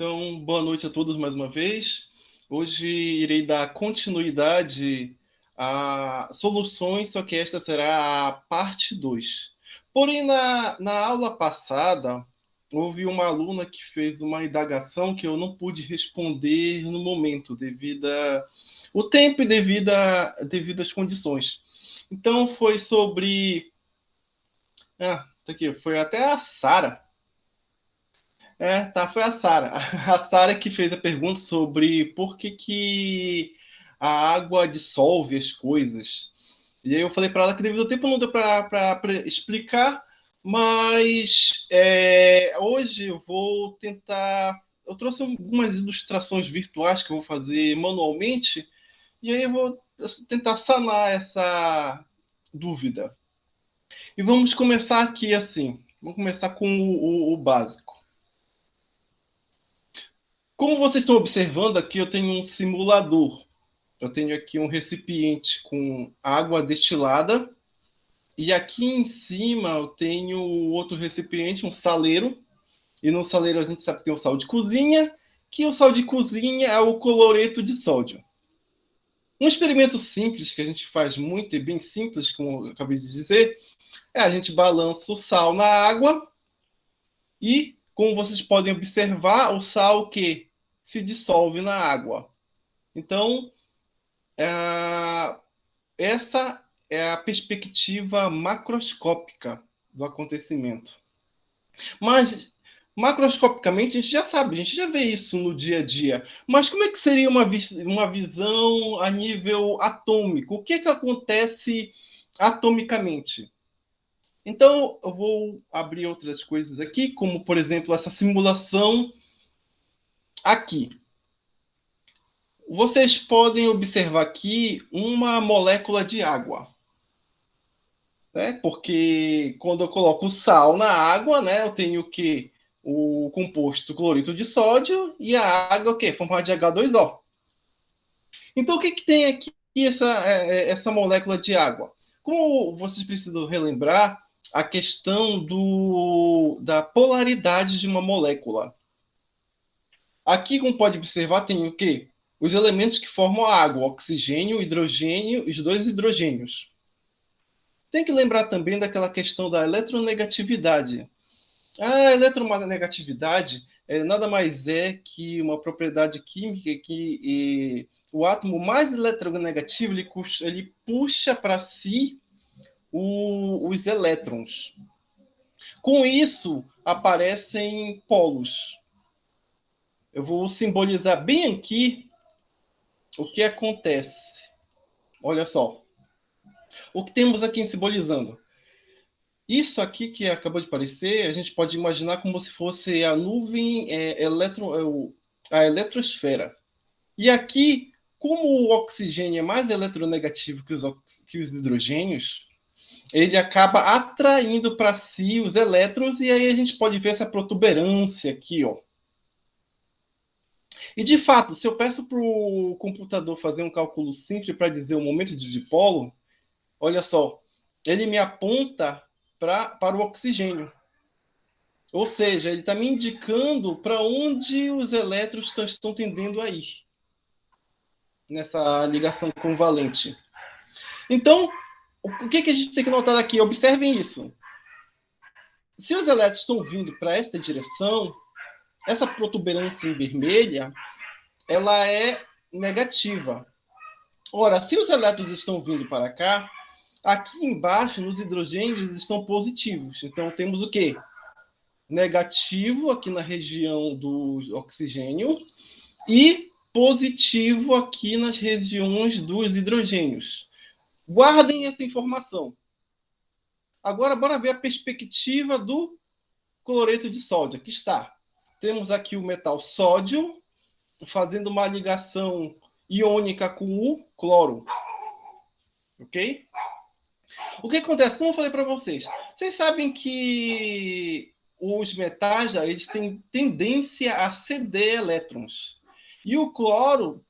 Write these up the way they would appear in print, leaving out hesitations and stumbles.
Então, boa noite a todos mais uma vez. Hoje irei dar continuidade a soluções, só que esta será a parte 2. Porém, na aula passada, houve uma aluna que fez uma indagação que eu não pude responder no momento, devido ao tempo e devido às condições. Então, foi sobre... tá aqui, foi até a Sara. Foi a Sara. A Sara que fez a pergunta sobre por que a água dissolve as coisas. E aí eu falei para ela que devido ao tempo não deu para explicar, mas hoje eu vou tentar. Eu trouxe algumas ilustrações virtuais que eu vou fazer manualmente, e aí eu vou tentar sanar essa dúvida. E vamos começar aqui assim. Vamos começar com o básico. Como vocês estão observando aqui, eu tenho um simulador. Eu tenho aqui um recipiente com água destilada. E aqui em cima eu tenho outro recipiente, um saleiro. E no saleiro a gente sabe que tem o sal de cozinha, que o sal de cozinha é o cloreto de sódio. Um experimento simples que a gente faz muito e bem simples, como eu acabei de dizer, é a gente balança o sal na água e, como vocês podem observar, o sal que se dissolve na água. Então, essa é a perspectiva macroscópica do acontecimento. Mas, macroscopicamente, a gente já sabe, a gente já vê isso no dia a dia. Mas como é que seria uma visão a nível atômico? O que acontece atomicamente? Então, eu vou abrir outras coisas aqui, como, por exemplo, essa simulação aqui. Vocês podem observar aqui uma molécula de água. Né? Porque quando eu coloco sal na água, né, eu tenho que o composto cloreto de sódio e a água, o quê? Formada de H2O. Então, o que tem aqui essa molécula de água? Como vocês precisam relembrar a questão da polaridade de uma molécula. Aqui, como pode observar, tem o quê? Os elementos que formam a água, oxigênio, hidrogênio e os dois hidrogênios. Tem que lembrar também daquela questão da eletronegatividade. A eletronegatividade nada mais é que uma propriedade química que o átomo mais eletronegativo ele puxa para si os elétrons. Com isso, aparecem polos. Eu vou simbolizar bem aqui o que acontece. Olha só. O que temos aqui simbolizando? Isso aqui que acabou de aparecer, a gente pode imaginar como se fosse a nuvem a eletrosfera. E aqui, como o oxigênio é mais eletronegativo que os hidrogênios, ele acaba atraindo para si os elétrons, e aí a gente pode ver essa protuberância aqui, ó. E, de fato, se eu peço para o computador fazer um cálculo simples para dizer o momento de dipolo, olha só, ele me aponta para o oxigênio. Ou seja, ele está me indicando para onde os elétrons estão tendendo a ir nessa ligação covalente. Então, o que a gente tem que notar aqui? Observem isso. Se os elétrons estão vindo para esta direção, essa protuberância em vermelha, ela é negativa. Ora, se os elétrons estão vindo para cá, aqui embaixo, nos hidrogênios, eles estão positivos. Então, temos o quê? Negativo aqui na região do oxigênio e positivo aqui nas regiões dos hidrogênios. Guardem essa informação. Agora, bora ver a perspectiva do cloreto de sódio. Aqui está. Temos aqui o metal sódio fazendo uma ligação iônica com o cloro. Ok? O que acontece? Como eu falei para vocês, vocês sabem que os metais eles têm tendência a ceder elétrons. E o cloro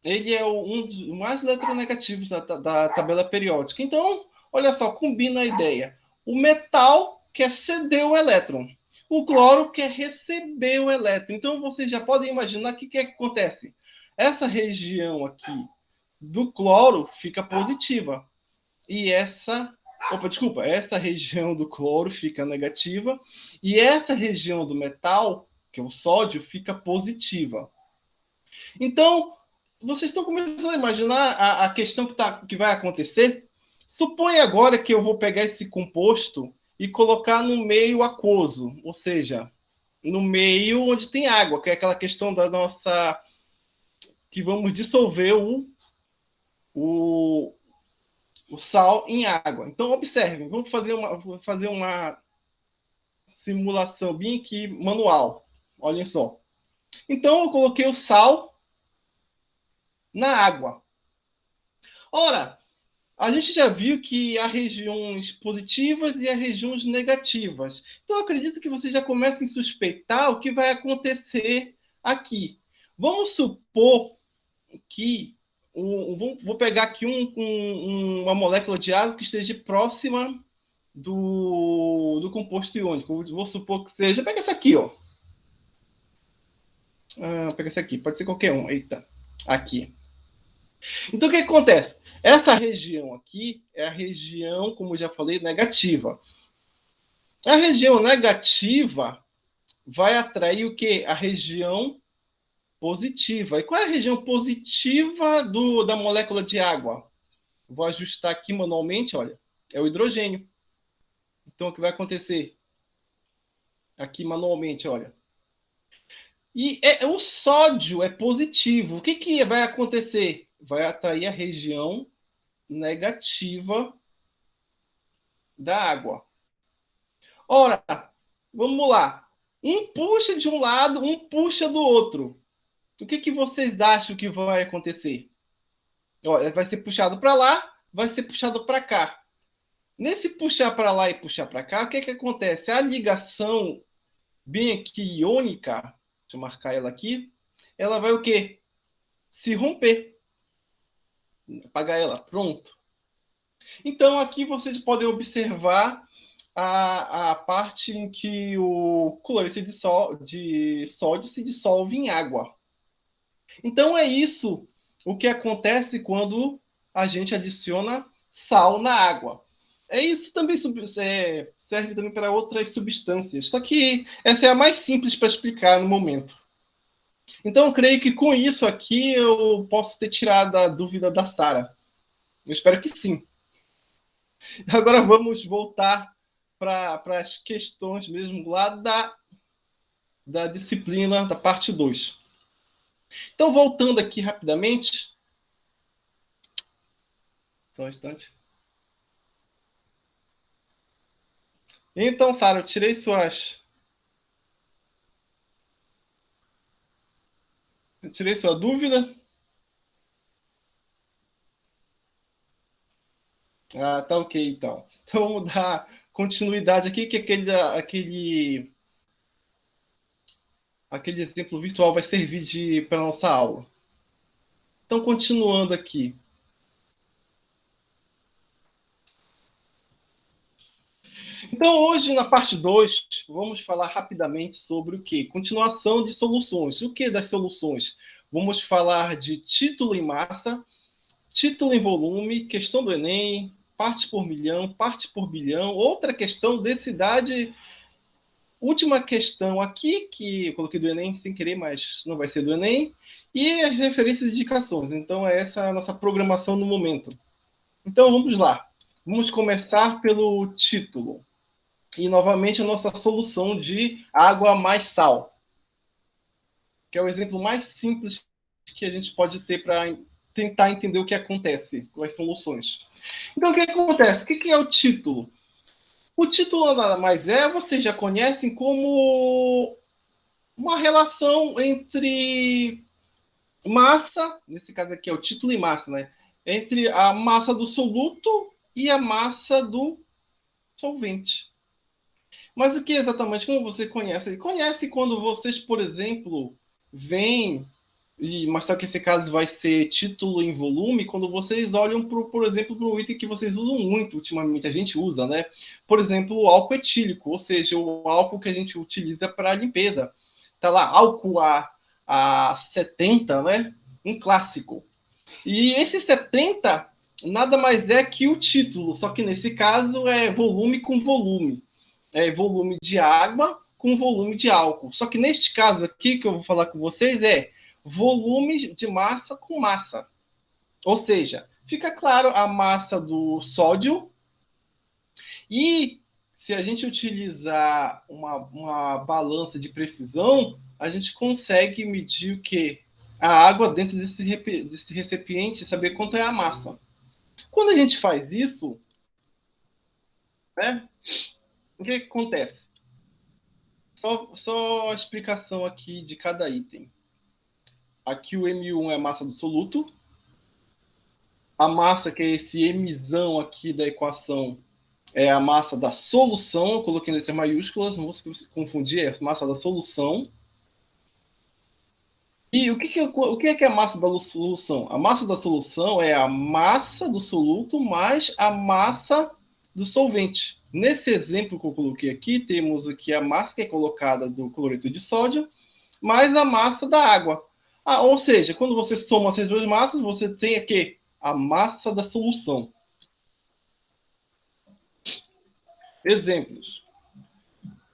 ele é um dos mais eletronegativos da tabela periódica. Então, olha só, combina a ideia. O metal quer ceder o elétron. O cloro quer receber o elétron. Então, vocês já podem imaginar o que acontece. Essa região aqui do cloro fica positiva. E essa região do cloro fica negativa. E essa região do metal, que é o sódio, fica positiva. Então, vocês estão começando a imaginar a questão que vai acontecer? Suponha agora que eu vou pegar esse composto e colocar no meio aquoso, ou seja, no meio onde tem água, que é aquela questão da nossa... que vamos dissolver o sal em água. Então, observem, vamos fazer uma simulação bem aqui manual. Olhem só. Então, eu coloquei o sal na água. Ora, a gente já viu que há regiões positivas e há regiões negativas. Então, eu acredito que vocês já comecem a suspeitar o que vai acontecer aqui. Vamos supor que... vou pegar aqui uma molécula de água que esteja próxima do composto iônico. Vou supor que seja... Pega essa aqui, ó. Pega essa aqui. Pode ser qualquer um. Eita. Aqui. Então, o que acontece? Essa região aqui é a região, como eu já falei, negativa. A região negativa vai atrair o quê? A região positiva. E qual é a região positiva da molécula de água? Vou ajustar aqui manualmente, olha. É o hidrogênio. Então, o que vai acontecer? Aqui manualmente, olha. E o sódio é positivo. O que vai acontecer? Vai atrair a região negativa da água. Ora, vamos lá. Um puxa de um lado, um puxa do outro. O que vocês acham que vai acontecer? Olha, vai ser puxado para lá, vai ser puxado para cá. Nesse puxar para lá e puxar para cá, o que acontece? A ligação bem aqui iônica, deixa eu marcar ela aqui, ela vai o quê? Se romper. Apagar ela, pronto. Então, aqui vocês podem observar a parte em que o cloreto de sódio se dissolve em água. Então, é isso o que acontece quando a gente adiciona sal na água. Isso também serve também para outras substâncias. Só que essa é a mais simples para explicar no momento. Então, eu creio que com isso aqui eu posso ter tirado a dúvida da Sara. Eu espero que sim. Agora vamos voltar para as questões mesmo lá da disciplina, da parte 2. Então, voltando aqui rapidamente. Só um instante. Então, Sara, eu tirei sua dúvida. Tá ok, então. Então, vamos dar continuidade aqui, que aquele exemplo virtual vai servir para a nossa aula. Então, continuando aqui. Então, hoje, na parte 2, vamos falar rapidamente sobre o quê? Continuação de soluções. O que das soluções? Vamos falar de título em massa, título em volume, questão do Enem, parte por milhão, parte por bilhão, outra questão, densidade. Última questão aqui, que eu coloquei do Enem sem querer, mas não vai ser do Enem, e as referências e indicações. Então, essa é a nossa programação no momento. Então, vamos lá. Vamos começar pelo título. E, novamente, a nossa solução de água mais sal, que é o exemplo mais simples que a gente pode ter para tentar entender o que acontece com as soluções. Então, o que acontece? O que é o título? O título nada mais vocês já conhecem como uma relação entre massa, nesse caso aqui é o título e massa, né? Entre a massa do soluto e a massa do solvente. Mas o que exatamente, como você conhece? Conhece quando vocês, por exemplo, veem Mas só que esse caso vai ser título em volume quando vocês olham, por exemplo, para um item que vocês usam muito ultimamente, a gente usa, né? Por exemplo, o álcool etílico, ou seja, o álcool que a gente utiliza para limpeza. Tá lá, álcool a 70, né? Um clássico. E esse 70 nada mais é que o título, só que nesse caso é volume com volume. É volume de água com volume de álcool. Só que neste caso aqui que eu vou falar com vocês é volume de massa com massa. Ou seja, fica claro a massa do sódio e se a gente utilizar uma balança de precisão, a gente consegue medir o quê? A água dentro desse recipiente, saber quanto é a massa. Quando a gente faz isso, né, o que acontece? Só a explicação aqui de cada item. Aqui o M1 é a massa do soluto. A massa, que é esse Mzão aqui da equação, é a massa da solução. Eu coloquei em letras maiúsculas, não vou se confundir, é a massa da solução. E o que é a massa da solução? A massa da solução é a massa do soluto mais a massa do solvente. Nesse exemplo que eu coloquei aqui, temos aqui a massa que é colocada do cloreto de sódio, mais a massa da água. Ou seja, quando você soma essas duas massas, você tem aqui a massa da solução. Exemplos.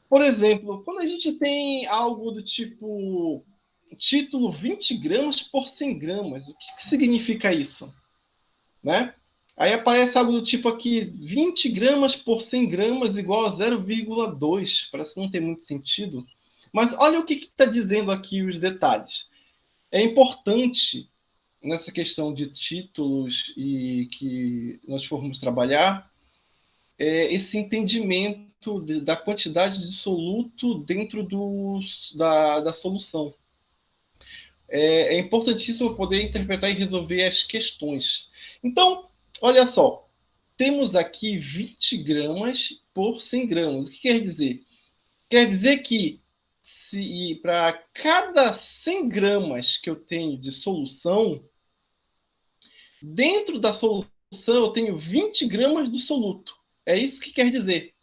Por exemplo, quando a gente tem algo do tipo título 20 gramas por 100 gramas, o que significa isso? Né? Aí aparece algo do tipo aqui, 20 gramas por 100 gramas igual a 0,2. Parece que não tem muito sentido. Mas olha o que está dizendo aqui os detalhes. É importante nessa questão de títulos e que nós formos trabalhar, esse entendimento da quantidade de soluto dentro da solução. É importantíssimo poder interpretar e resolver as questões. Então, olha só, temos aqui 20 gramas por 100 gramas. O que quer dizer? Quer dizer que se para cada 100 gramas que eu tenho de solução, dentro da solução eu tenho 20 gramas do soluto. É isso que quer dizer.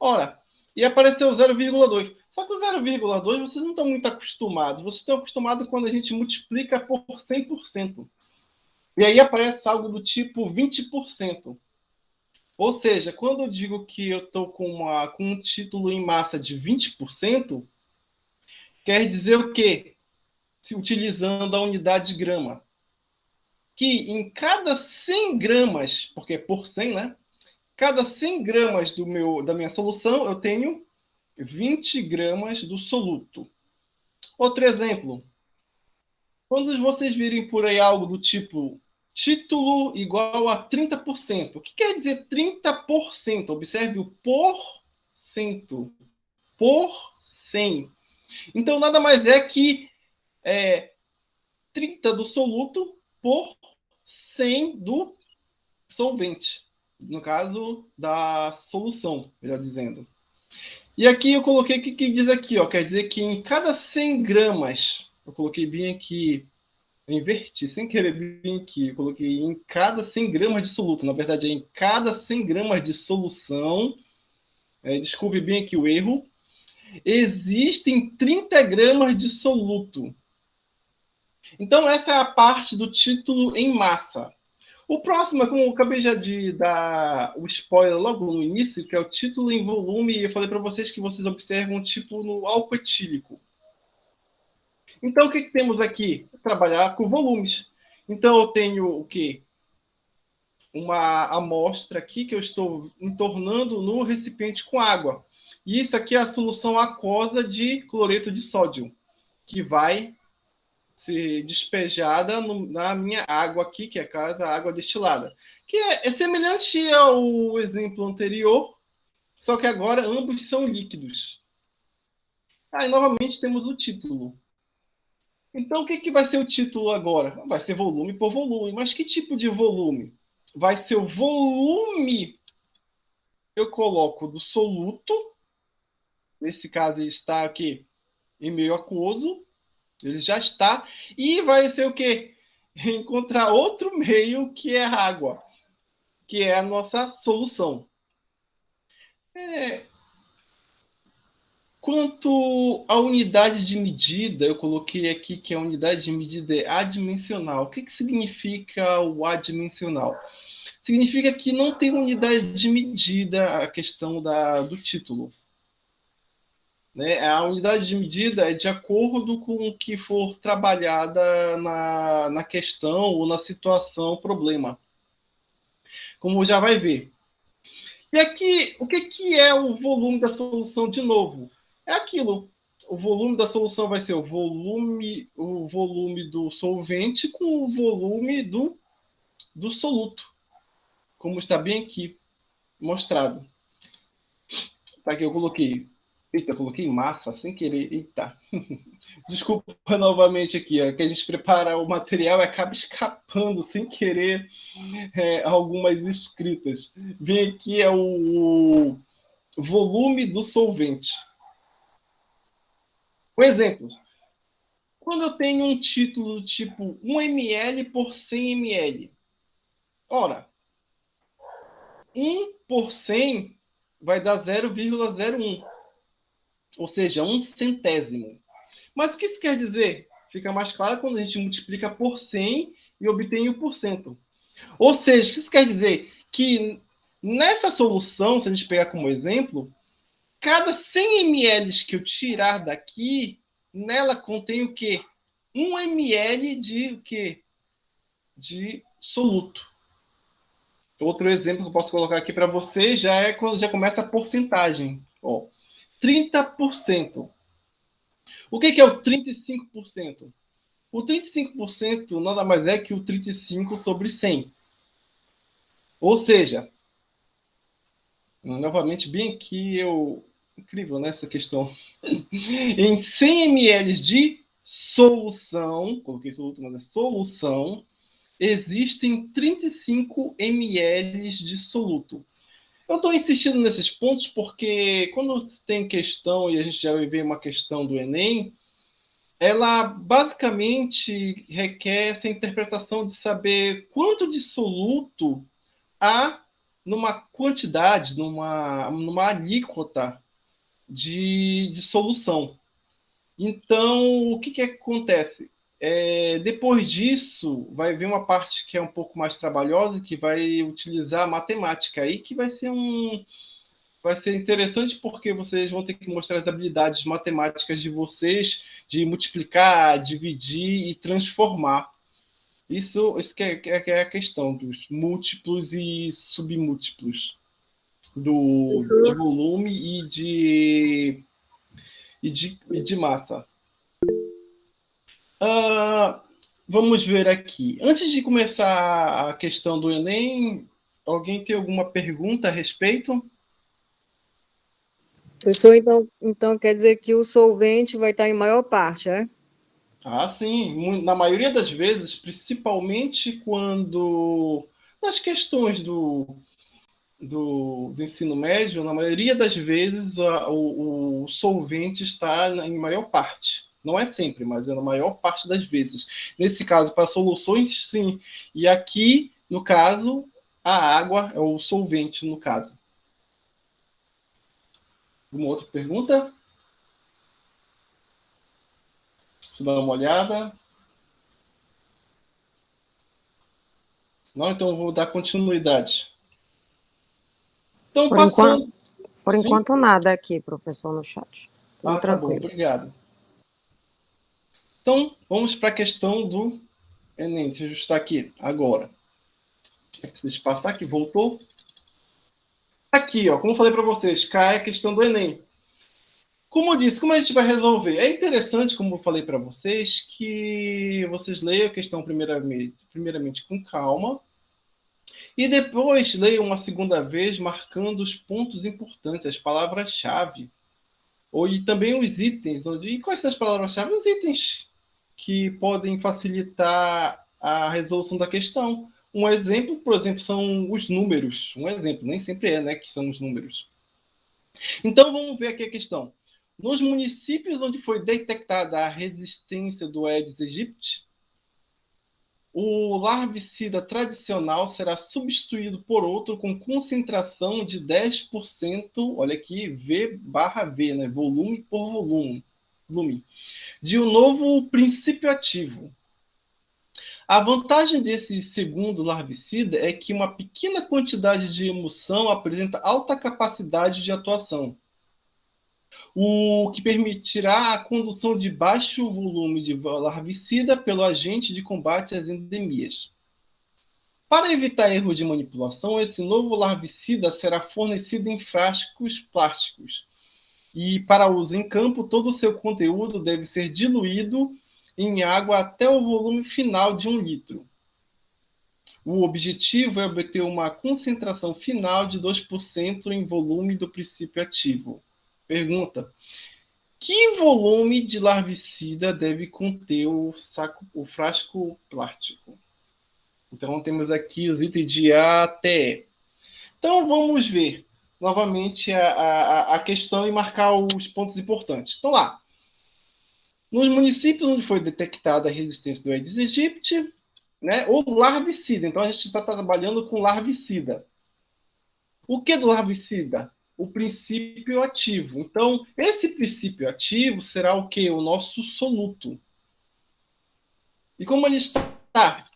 Ora, e apareceu 0,2. Só que o 0,2 vocês não estão muito acostumados. Vocês estão acostumados quando a gente multiplica por 100%. E aí aparece algo do tipo 20%. Ou seja, quando eu digo que eu estou com um título em massa de 20%, quer dizer o quê? Se utilizando a unidade de grama. Que em cada 100 gramas, porque é por 100, né? Cada 100 gramas da minha solução, eu tenho 20 gramas do soluto. Outro exemplo. Quando vocês virem por aí algo do tipo título igual a 30%. O que quer dizer 30%? Observe o por cento. Por 100. Então, nada mais é que 30 do soluto por 100 do solvente. No caso da solução, melhor dizendo. E aqui eu coloquei o que diz aqui, ó, quer dizer que em cada 100 gramas, eu coloquei bem aqui, eu inverti sem querer bem aqui, eu coloquei em cada 100 gramas de soluto, na verdade é em cada 100 gramas de solução, desculpe bem aqui o erro, existem 30 gramas de soluto. Então essa é a parte do título em massa. O próximo, como eu acabei já de dar o spoiler logo no início, que é o título em volume, e eu falei para vocês que vocês observam tipo no álcool etílico. Então, o que temos aqui? Trabalhar com volumes. Então, eu tenho o quê? Uma amostra aqui que eu estou entornando no recipiente com água. E isso aqui é a solução aquosa de cloreto de sódio, que vai ser despejada na minha água aqui, que é a água destilada. Que é semelhante ao exemplo anterior, só que agora ambos são líquidos. Aí, novamente, temos o título. Então, o que vai ser o título agora? Vai ser volume por volume. Mas que tipo de volume? Vai ser o volume que eu coloco do soluto. Nesse caso, ele está aqui em meio aquoso. Ele já está e vai ser o quê? Encontrar outro meio que é a água, que é a nossa solução. Quanto à unidade de medida, eu coloquei aqui que a unidade de medida é adimensional. O que significa o adimensional? Significa que não tem unidade de medida a questão do título. Né? A unidade de medida é de acordo com o que for trabalhada na questão ou na situação, problema. Como já vai ver. E aqui, o que é o volume da solução de novo? É aquilo. O volume da solução vai ser o volume do solvente com o volume do soluto, como está bem aqui mostrado. Tá aqui, eu coloquei. Eita, eu coloquei massa sem querer. Eita. Desculpa novamente aqui, ó, que a gente prepara o material e acaba escapando sem querer algumas escritas. Vem aqui é o volume do solvente. Um exemplo. Quando eu tenho um título tipo 1 ml por 100 ml. Ora, 1 por 100 vai dar 0,01. Ou seja, 1 centésimo. Mas o que isso quer dizer? Fica mais claro quando a gente multiplica por 100 e obtém o porcento. Ou seja, o que isso quer dizer? Que nessa solução, se a gente pegar como exemplo, cada 100 ml que eu tirar daqui, nela contém o quê? 1 ml de o quê? De soluto. Outro exemplo que eu posso colocar aqui para você já é quando já começa a porcentagem. Ó, 30%. O que é o 35%? O 35% nada mais é que o 35 sobre 100. Ou seja, novamente, bem aqui, incrível, né, essa questão. Em 100 ml de solução, coloquei soluto, mas é solução, existem 35 ml de soluto. Eu estou insistindo nesses pontos porque quando tem questão, e a gente já vai ver uma questão do Enem, ela basicamente requer essa interpretação de saber quanto de soluto há numa quantidade, numa alíquota de solução. Então, o que acontece? Depois disso, vai vir uma parte que é um pouco mais trabalhosa, que vai utilizar a matemática aí, que vai ser interessante porque vocês vão ter que mostrar as habilidades matemáticas de vocês, de multiplicar, dividir e transformar. Isso que é a questão dos múltiplos e submúltiplos, de volume e de massa. Vamos ver aqui. Antes de começar a questão do Enem, alguém tem alguma pergunta a respeito? Professor, então quer dizer que o solvente vai estar em maior parte, é? Sim. Na maioria das vezes, principalmente quando nas questões do ensino médio, na maioria das vezes o solvente está em maior parte. Não é sempre, mas é na maior parte das vezes. Nesse caso, para soluções, sim. E aqui, no caso, a água é o solvente, no caso. Alguma outra pergunta? Deixa eu dar uma olhada. Não, então eu vou dar continuidade. Então, passando... Por enquanto, nada aqui, professor, no chat. Tudo tá bom, tranquilo. obrigado. Então, vamos para a questão do Enem. Deixa eu ajustar aqui agora. Deixa eu passar que voltou. Aqui, ó, como eu falei para vocês, cai a questão do Enem. Como eu disse, como a gente vai resolver? É interessante, como eu falei para vocês, que vocês leiam a questão primeiramente com calma e depois leiam uma segunda vez marcando os pontos importantes, as palavras-chave. E também os itens. E quais são as palavras-chave? Os itens que podem facilitar a resolução da questão. Um exemplo, por exemplo, são os números. Um exemplo, nem sempre né, que são os números. Então, vamos ver aqui a questão. Nos municípios onde foi detectada a resistência do Aedes aegypti, o larvicida tradicional será substituído por outro com concentração de 10%, olha aqui, V/V, né? Volume por volume, de um novo princípio ativo. A vantagem desse segundo larvicida é que uma pequena quantidade de emulsão apresenta alta capacidade de atuação, o que permitirá a condução de baixo volume de larvicida pelo agente de combate às endemias. Para evitar erro de manipulação, esse novo larvicida será fornecido em frascos plásticos. E para uso em campo, todo o seu conteúdo deve ser diluído em água até o volume final de 1 litro. O objetivo é obter uma concentração final de 2% em volume do princípio ativo. Pergunta: que volume de larvicida deve conter o frasco plástico? Então, temos aqui os itens de A até E. Então, vamos ver novamente a questão e marcar os pontos importantes. Então, lá. Nos municípios onde foi detectada a resistência do Aedes aegypti, né, ou larvicida. Então, a gente está trabalhando com larvicida. O que é do larvicida? O princípio ativo. Então, esse princípio ativo será o quê? O nosso soluto. E como ele está?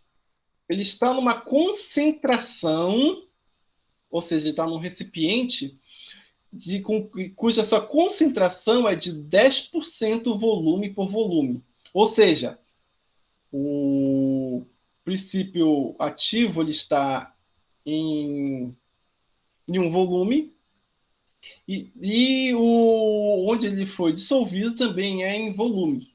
Ele está numa concentração, ou seja, ele está num recipiente cuja sua concentração é de 10% volume por volume. Ou seja, o princípio ativo ele está em um volume onde ele foi dissolvido também é em volume.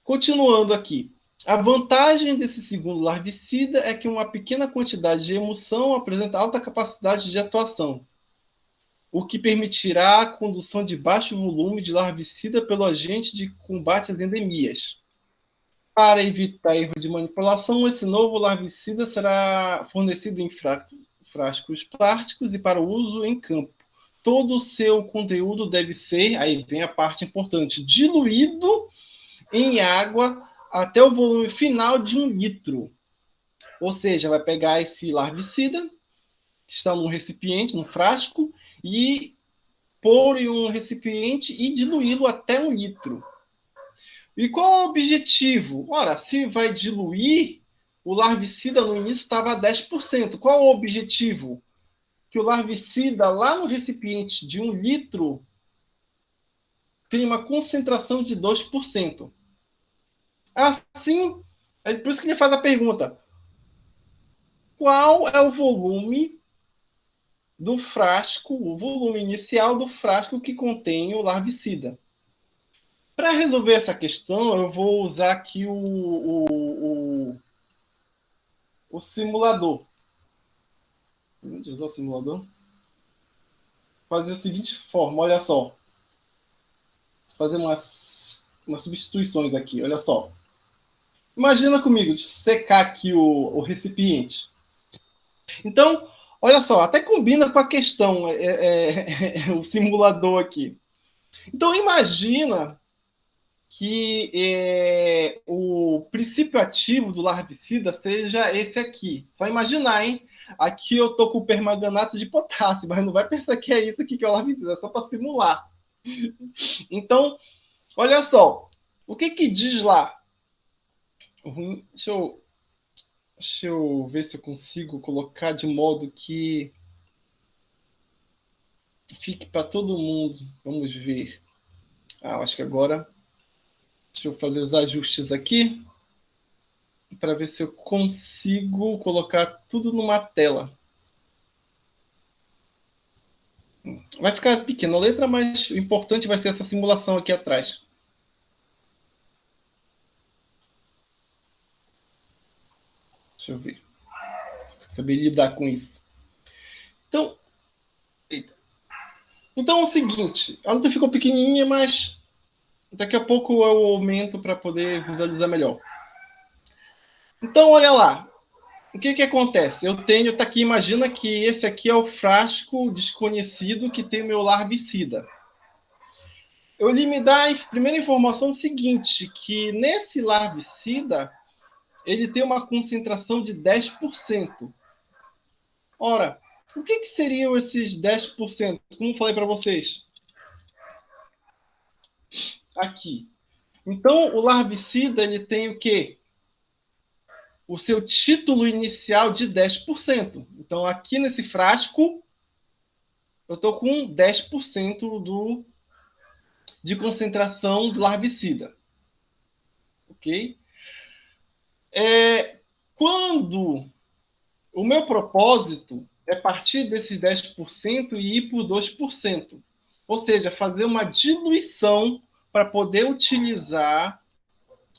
Continuando aqui. A vantagem desse segundo larvicida é que uma pequena quantidade de emulsão apresenta alta capacidade de atuação, o que permitirá a condução de baixo volume de larvicida pelo agente de combate às endemias. Para evitar erro de manipulação, esse novo larvicida será fornecido em frascos plásticos e para uso em campo. Todo o seu conteúdo deve ser, aí vem a parte importante, diluído em água até o volume final de 1 litro. Ou seja, vai pegar esse larvicida, que está num recipiente, num frasco, e pôr em um recipiente e diluí-lo até 1 litro. E qual é o objetivo? Ora, se vai diluir, o larvicida no início estava a 10%. Qual é o objetivo? Que o larvicida lá no recipiente de 1 litro tem uma concentração de 2%. Assim, é por isso que ele faz a pergunta: qual é o volume do frasco, o volume inicial do frasco que contém o larvicida? Para resolver essa questão, eu vou usar aqui o simulador. Vou usar o simulador. Fazer a seguinte forma, olha só. Vou fazer umas substituições aqui, olha só. Imagina comigo, secar aqui o recipiente. Então, olha só, até combina com a questão, o simulador aqui. Então, imagina que o princípio ativo do larvicida seja esse aqui. Só imaginar, hein? Aqui eu estou com o permanganato de potássio, mas não vai pensar que é isso aqui que é o larvicida, é só para simular. Então, olha só, o que diz lá? Deixa eu ver se eu consigo colocar de modo que fique para todo mundo. Vamos ver. Acho que agora... Deixa eu fazer os ajustes aqui para ver se eu consigo colocar tudo numa tela. Vai ficar pequena a letra, mas o importante vai ser essa simulação aqui atrás. Deixa eu ver. Tem que saber lidar com isso. Então, é o seguinte. A letra ficou pequenininha, mas daqui a pouco eu aumento para poder visualizar melhor. Então, olha lá. o que que acontece? Eu tenho, tá aqui, imagina que esse aqui é o frasco desconhecido que tem o meu larvicida. Eu lhe me dá a primeira informação seguinte, que nesse larvicida, ele tem uma concentração de 10%. Ora, o que que seriam esses 10%? Como eu falei para vocês? Aqui. Então, o larvicida, ele tem o quê? O seu título inicial de 10%. Então, aqui nesse frasco, eu estou com 10% de concentração do larvicida. Ok? Quando o meu propósito é partir desses 10% e ir por 2%. Ou seja, fazer uma diluição para poder utilizar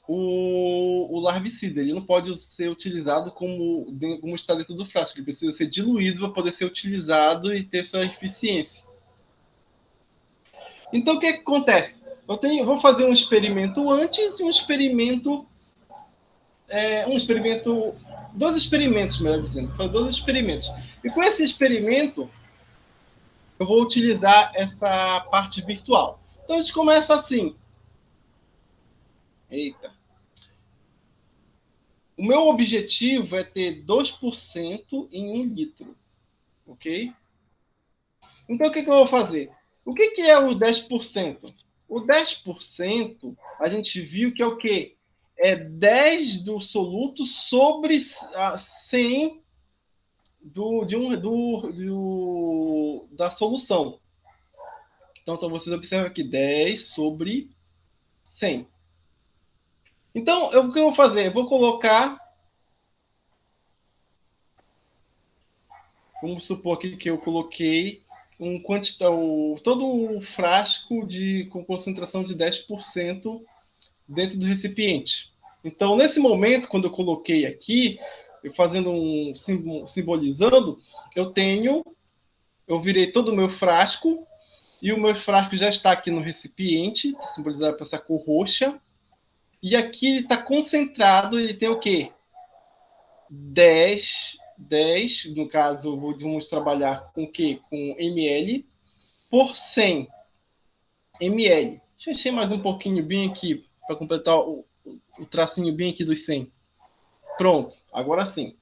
o larvicida. Ele não pode ser utilizado como está dentro do frasco. Ele precisa ser diluído para poder ser utilizado e ter sua eficiência. Então, o que acontece? Vou fazer um experimento antes e um experimento... dois experimentos, melhor dizendo. Foi 2 experimentos. E com esse experimento, eu vou utilizar essa parte virtual. Então, a gente começa assim. Eita. O meu objetivo é ter 2% em 1 litro. Ok? Então, o que eu vou fazer? O que é o 10%? O 10%, a gente viu que é o quê? É 10 do soluto sobre 100 da solução. Então, vocês observam aqui, 10 sobre 100. Então, o que eu vou fazer? Eu vou colocar... Vamos supor aqui que eu coloquei todo o frasco com concentração de 10% dentro do recipiente. Então, nesse momento, quando eu coloquei aqui, simbolizando, eu virei todo o meu frasco, e o meu frasco já está aqui no recipiente, simbolizado por essa cor roxa, e aqui ele está concentrado, ele tem o quê? 10, no caso, vamos trabalhar com o quê? Com ml por 100 ml. Deixa eu encher mais um pouquinho bem aqui, para completar o tracinho bem aqui dos 100. Pronto, agora sim.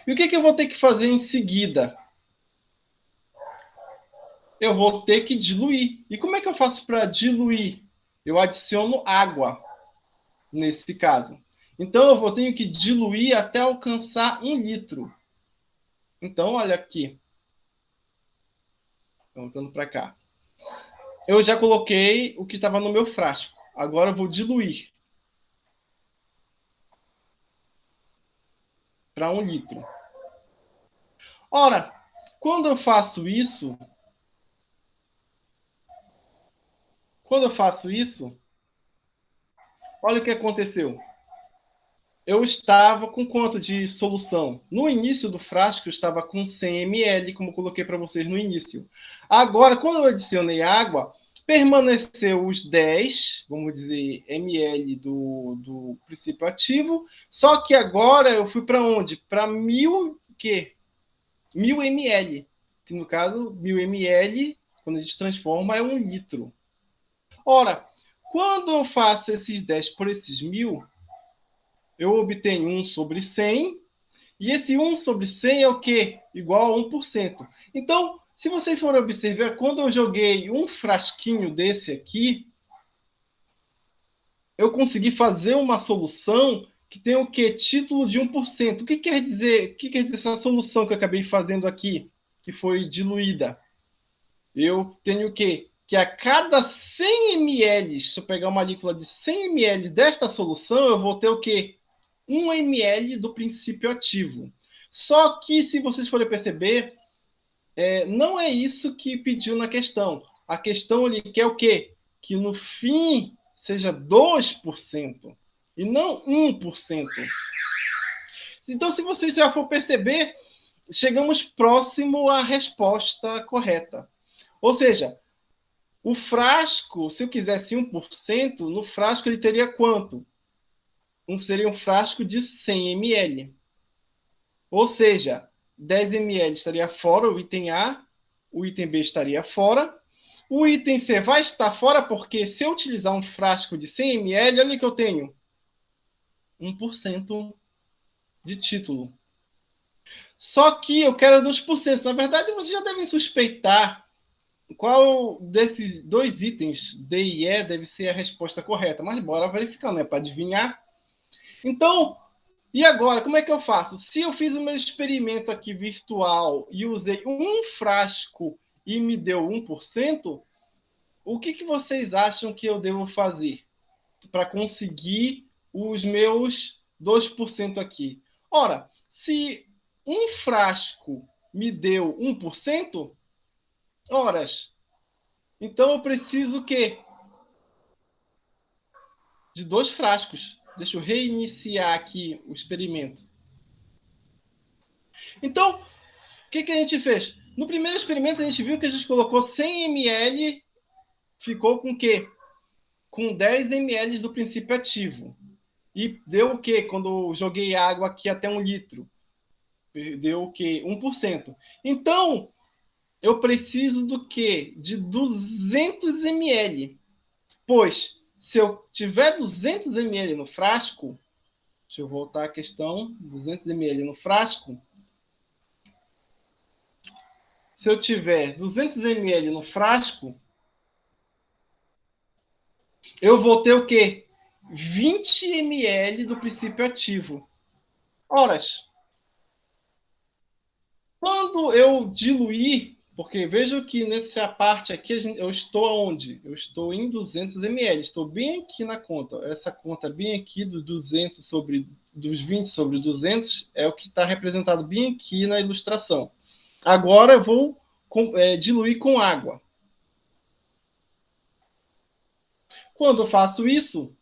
E o que eu vou ter que fazer em seguida? Eu vou ter que diluir. E como é que eu faço para diluir? Eu adiciono água, nesse caso. Então, eu tenho que diluir até alcançar 1 litro. Então, olha aqui. Voltando para cá. Eu já coloquei o que estava no meu frasco. Agora eu vou diluir para 1 litro. Ora, quando eu faço isso, olha o que aconteceu. Eu estava com quanto de solução? No início do frasco, eu estava com 100 ml, como eu coloquei para vocês no início. Agora, quando eu adicionei água, permaneceu os 10, vamos dizer, ml do princípio ativo, só que agora eu fui para onde? Para 1000 ml, que no caso, 1000 ml, quando a gente transforma, é 1 litro. Ora, quando eu faço esses 10 por esses 1000, eu obtenho 1 sobre 100, e esse 1 sobre 100 é o quê? Igual a 1%. Então, se vocês forem observar, quando eu joguei um frasquinho desse aqui, eu consegui fazer uma solução que tem o quê? Título de 1%. O que quer dizer essa solução que eu acabei fazendo aqui, que foi diluída? Eu tenho o quê? Que a cada 100 ml, se eu pegar uma líquida de 100 ml desta solução, eu vou ter o quê? 1 ml do princípio ativo. Só que, se vocês forem perceber, não é isso que pediu na questão. A questão ele quer o quê? Que no fim seja 2% e não 1%. Então, se vocês já for perceber, chegamos próximo à resposta correta. Ou seja, o frasco, se eu quisesse 1%, no frasco ele teria quanto? Seria um frasco de 100 ml. Ou seja, 10 ml estaria fora o item A, o item B estaria fora. O item C vai estar fora porque se eu utilizar um frasco de 100 ml, olha o que eu tenho. 1% de título. Só que eu quero 2%. Na verdade, vocês já devem suspeitar qual desses dois itens, D e E, deve ser a resposta correta. Mas bora verificar, né? Para adivinhar. Então, e agora, como é que eu faço? Se eu fiz o meu experimento aqui virtual e usei um frasco e me deu 1%, o que vocês acham que eu devo fazer para conseguir os meus 2% aqui? Ora, se um frasco me deu 1%, horas, então eu preciso o quê? De 2 frascos. Deixa eu reiniciar aqui o experimento. Então, o que a gente fez? No primeiro experimento, a gente viu que a gente colocou 100 ml, ficou com o quê? Com 10 ml do princípio ativo. E deu o quê? Quando eu joguei água aqui até 1 litro. Deu o quê? 1%. Então, eu preciso do quê? De 200 ml. Pois, se eu tiver 200 ml no frasco, deixa eu voltar à questão, 200 ml no frasco. Se eu tiver 200 ml no frasco, eu vou ter o quê? 20 ml do princípio ativo. Horas. Quando eu diluir, porque veja que nessa parte aqui eu estou aonde? Eu estou em 200 ml, estou bem aqui na conta. Essa conta bem aqui dos 200 sobre dos 20 sobre 200 é o que está representado bem aqui na ilustração. Agora eu vou diluir com água. Quando eu faço isso,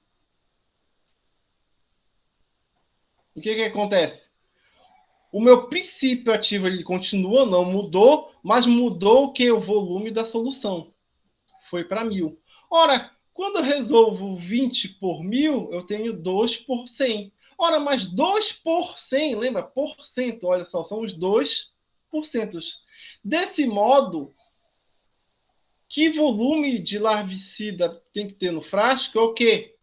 o que acontece? O meu princípio ativo ele continua, não mudou, mas mudou o que? O volume da solução. Foi para 1000. Ora, quando eu resolvo 20 por 1000, eu tenho 2 por 100. Ora, mas 2 por 100, lembra? Porcento, olha só, são os 2%. Desse modo, que volume de larvicida tem que ter no frasco? É o quê?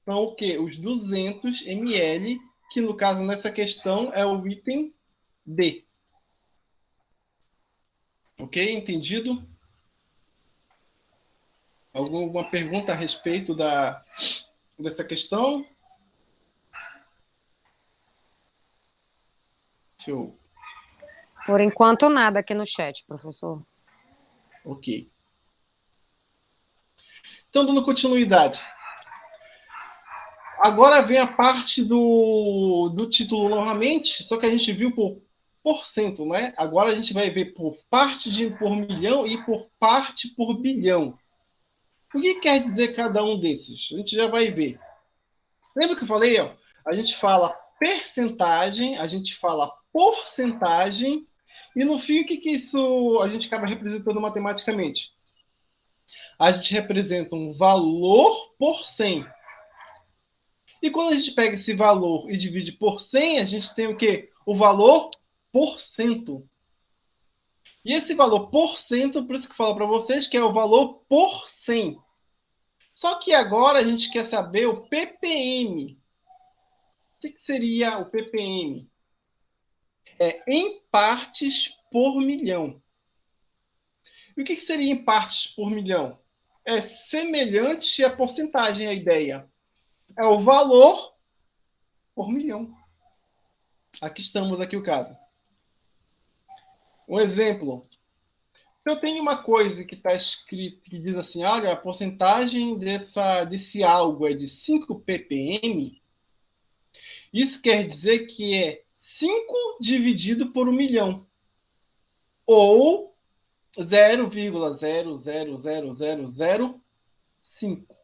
São o quê? Os 200 ml, que no caso, nessa questão, é o item D. Ok? Entendido? Alguma pergunta a respeito dessa questão? Show. Por enquanto, nada aqui no chat, professor. Ok. Então, dando continuidade. Agora vem a parte do título novamente, só que a gente viu por porcento, né? Agora a gente vai ver por parte por milhão e por parte por bilhão. O que quer dizer cada um desses? A gente já vai ver. Lembra que eu falei? Ó? A gente fala percentagem, a gente fala porcentagem, e no fim, o que isso a gente acaba representando matematicamente? A gente representa um valor por 100. E quando a gente pega esse valor e divide por 100, a gente tem o quê? O valor por cento. E esse valor por cento, por isso que eu falo para vocês, que é o valor por 100. Só que agora a gente quer saber o ppm. O que seria o ppm? É em partes por milhão. E o que seria em partes por milhão? É semelhante à porcentagem, a ideia. É o valor por milhão. Aqui estamos, aqui o caso. Um exemplo. Se eu tenho uma coisa que está escrito, que diz assim, olha, a porcentagem desse algo é de 5 ppm, isso quer dizer que é 5 dividido por 1 milhão. Ou 0,00005.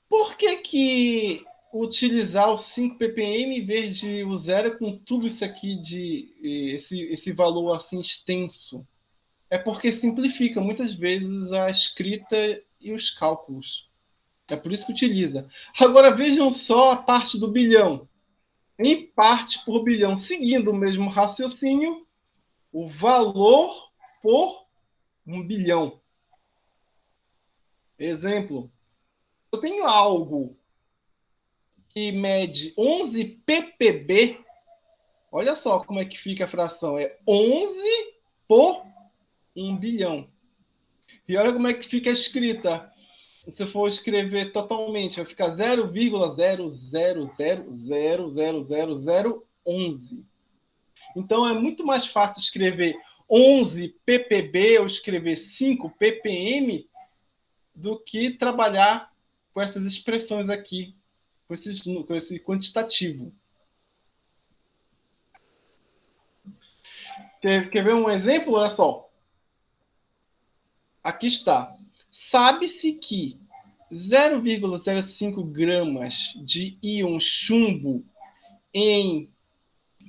Por que utilizar o 5 ppm em vez de o zero com tudo isso aqui esse valor assim extenso? É porque simplifica muitas vezes a escrita e os cálculos. É por isso que utiliza. Agora vejam só a parte do bilhão. em parte por bilhão. Seguindo o mesmo raciocínio, o valor por 1 bilhão. Exemplo, eu tenho algo que mede 11 ppb. Olha só como é que fica a fração. É 11 por 1 bilhão. E olha como é que fica a escrita. Se eu for escrever totalmente, vai ficar 0,000000011. Então, é muito mais fácil escrever 11 ppb ou escrever 5 ppm do que trabalhar com essas expressões aqui, com esse quantitativo. Quer ver um exemplo? Olha só. Aqui está. Sabe-se que 0,05 gramas de íon chumbo em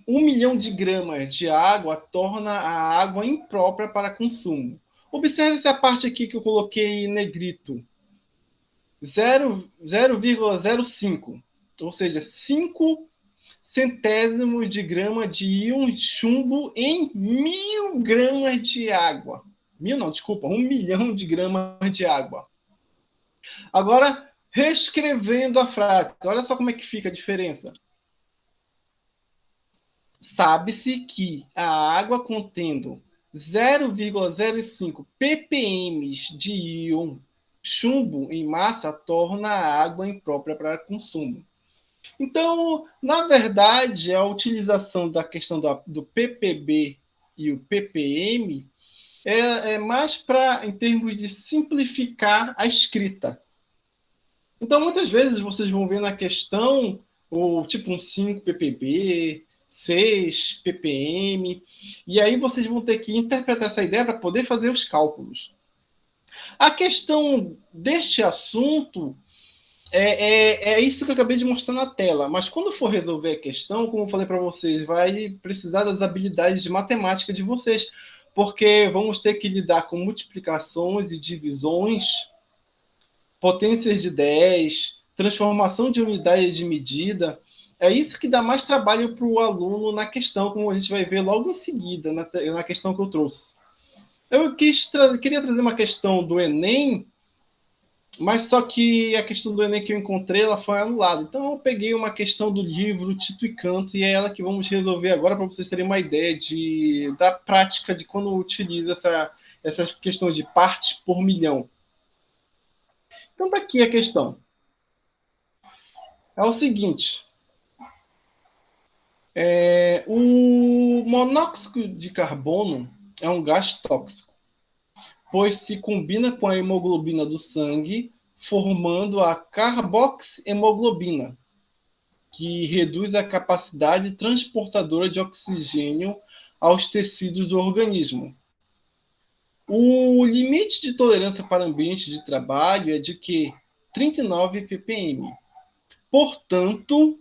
1 milhão de gramas de água torna a água imprópria para consumo. Observe essa parte aqui que eu coloquei em negrito. 0,05, ou seja, 5 centésimos de grama de íon chumbo em 1.000 gramas de água. 1 milhão de gramas de água. Agora, reescrevendo a frase, olha só como é que fica a diferença. Sabe-se que a água contendo 0,05 ppm de íon chumbo em massa torna a água imprópria para consumo. Então, na verdade, a utilização da questão do ppb e o ppm é mais para, em termos de simplificar a escrita. Então, muitas vezes vocês vão ver na questão o tipo um 5 ppb, 6 ppm, e aí vocês vão ter que interpretar essa ideia para poder fazer os cálculos. A questão deste assunto é isso que eu acabei de mostrar na tela, mas quando for resolver a questão, como eu falei para vocês, vai precisar das habilidades de matemática de vocês, porque vamos ter que lidar com multiplicações e divisões, potências de 10, transformação de unidade de medida. É isso que dá mais trabalho para o aluno na questão, como a gente vai ver logo em seguida, na questão que eu trouxe. Eu queria trazer uma questão do Enem, mas só que a questão do Enem que eu encontrei, ela foi anulada. Então eu peguei uma questão do livro Tito e Canto, e é ela que vamos resolver agora, para vocês terem uma ideia da prática de quando utiliza essa questão de partes por milhão. Então tá aqui a questão. É o seguinte. O monóxido de carbono é um gás tóxico, pois se combina com a hemoglobina do sangue, formando a carboxihemoglobina, que reduz a capacidade transportadora de oxigênio aos tecidos do organismo. O limite de tolerância para ambiente de trabalho é de que 39 ppm. Portanto,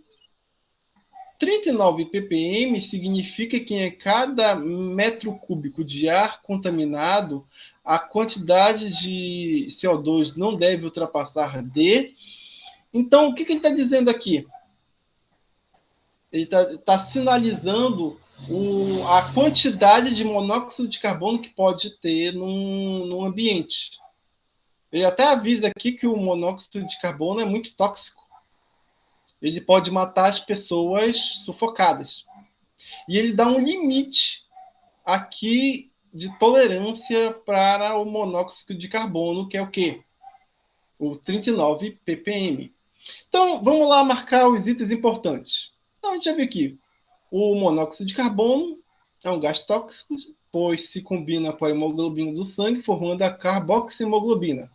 39 ppm significa que em cada metro cúbico de ar contaminado, a quantidade de CO2 não deve ultrapassar D. Então, o que ele está dizendo aqui? Ele está sinalizando a quantidade de monóxido de carbono que pode ter num ambiente. Ele até avisa aqui que o monóxido de carbono é muito tóxico. Ele pode matar as pessoas sufocadas. E ele dá um limite aqui de tolerância para o monóxido de carbono, que é o quê? O 39 ppm. Então, vamos lá marcar os itens importantes. Então, a gente já viu aqui. O monóxido de carbono é um gás tóxico, pois se combina com a hemoglobina do sangue, formando a carboxihemoglobina,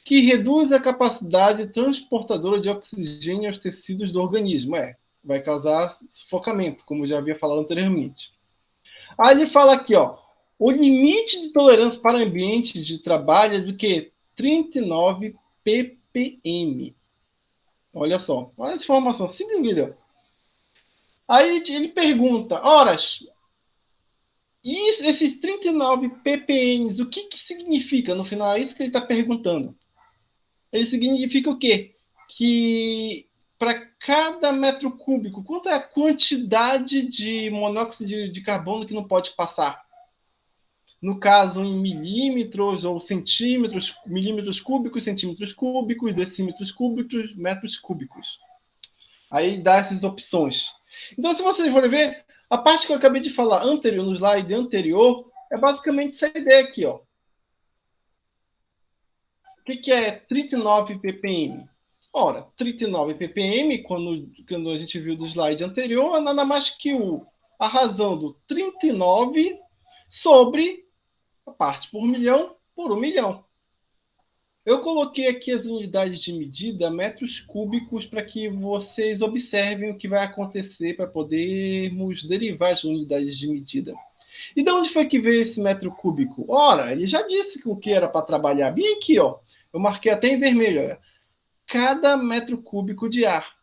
que reduz a capacidade transportadora de oxigênio aos tecidos do organismo. Vai causar sufocamento, como já havia falado anteriormente. Aí ele fala aqui, o limite de tolerância para ambiente de trabalho é de quê? 39 ppm. Olha só, olha essa informação, simples, entendeu? Aí ele pergunta, horas, e esses 39 ppm, o que significa? No final, é isso que ele está perguntando. Ele significa o quê? Que para cada metro cúbico, quanto é a quantidade de monóxido de carbono que não pode passar? No caso, em milímetros ou centímetros, milímetros cúbicos, centímetros cúbicos, decímetros cúbicos, metros cúbicos. Aí dá essas opções. Então, se vocês forem ver, a parte que eu acabei de falar anterior, no slide anterior, é basicamente essa ideia aqui, ó. O que é 39 ppm? Ora, 39 ppm, quando a gente viu do slide anterior, é nada mais que a razão do 39 sobre a parte por milhão por 1 milhão. Eu coloquei aqui as unidades de medida, metros cúbicos, para que vocês observem o que vai acontecer para podermos derivar as unidades de medida. E de onde foi que veio esse metro cúbico? Ora, ele já disse o que era para trabalhar. Bem aqui, ó. Eu marquei até em vermelho, olha. Cada metro cúbico de ar.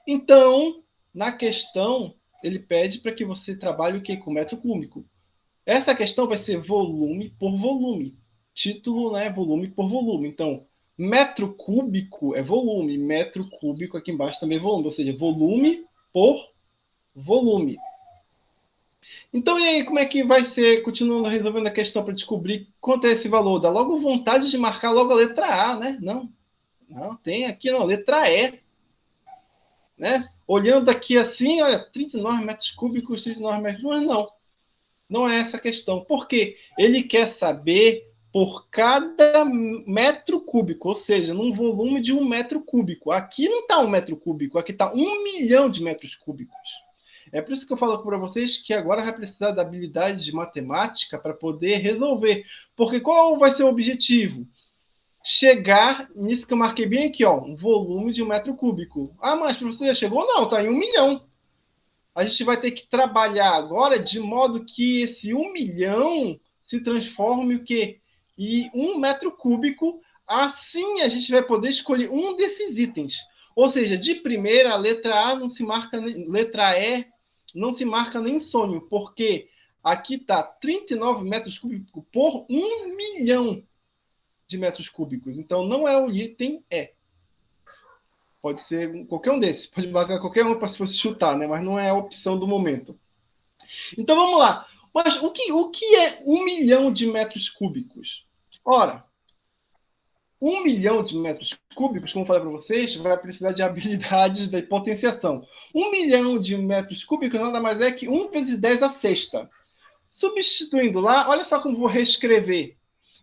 Então, na questão, ele pede para que você trabalhe o quê? Com metro cúbico. Essa questão vai ser volume por volume. Título, né? Volume por volume. Então, metro cúbico é volume. Metro cúbico aqui embaixo também é volume. Ou seja, volume por volume. Então, e aí, como é que vai ser, continuando resolvendo a questão para descobrir quanto é esse valor? Dá logo vontade de marcar logo a letra A, né? Não, tem aqui não, letra E. Né? Olhando aqui assim, olha, 39 metros cúbicos, 39 metros cúbicos, mas não é essa a questão. Por quê? Ele quer saber por cada metro cúbico, ou seja, num volume de 1 metro cúbico. Aqui não está 1 metro cúbico, aqui está 1 milhão de metros cúbicos. É por isso que eu falo para vocês que agora vai precisar da habilidade de matemática para poder resolver. Porque qual vai ser o objetivo? Chegar nisso que eu marquei bem aqui, ó, um volume de 1 metro cúbico. Ah, mas professor, já chegou? Não, está em 1 milhão. A gente vai ter que trabalhar agora de modo que esse 1 milhão se transforme o quê? Em 1 metro cúbico. Assim a gente vai poder escolher um desses itens. Ou seja, de primeira, a letra A não se marca, letra E não se marca nem sonho, porque aqui está 39 metros cúbicos por 1 milhão de metros cúbicos. Então, não é o item E. Pode ser qualquer um desses. Pode marcar qualquer um para se fosse chutar, né? Mas não é a opção do momento. Então, vamos lá. Mas o que é 1 milhão de metros cúbicos? Ora, 1 milhão de metros cúbicos, como eu falei para vocês, vai precisar de habilidades da potenciação. 1 milhão de metros cúbicos nada mais é que 1 vezes 10 a sexta. Substituindo lá, olha só como vou reescrever.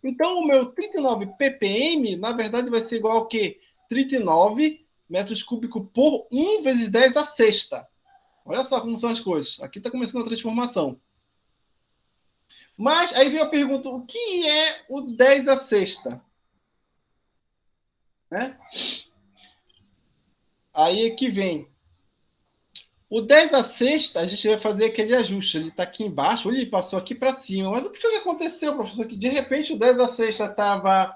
Então, o meu 39 ppm, na verdade, vai ser igual ao quê? 39 metros cúbicos por 1 vezes 10 a sexta. Olha só como são as coisas. Aqui está começando a transformação. Mas, aí vem a pergunta, o que é o 10 a sexta? Né? Aí é que vem. O 10 a sexta, a gente vai fazer aquele ajuste. Ele está aqui embaixo, ele passou aqui para cima. Mas o que foi que aconteceu, professor? Que de repente o 10 a sexta estava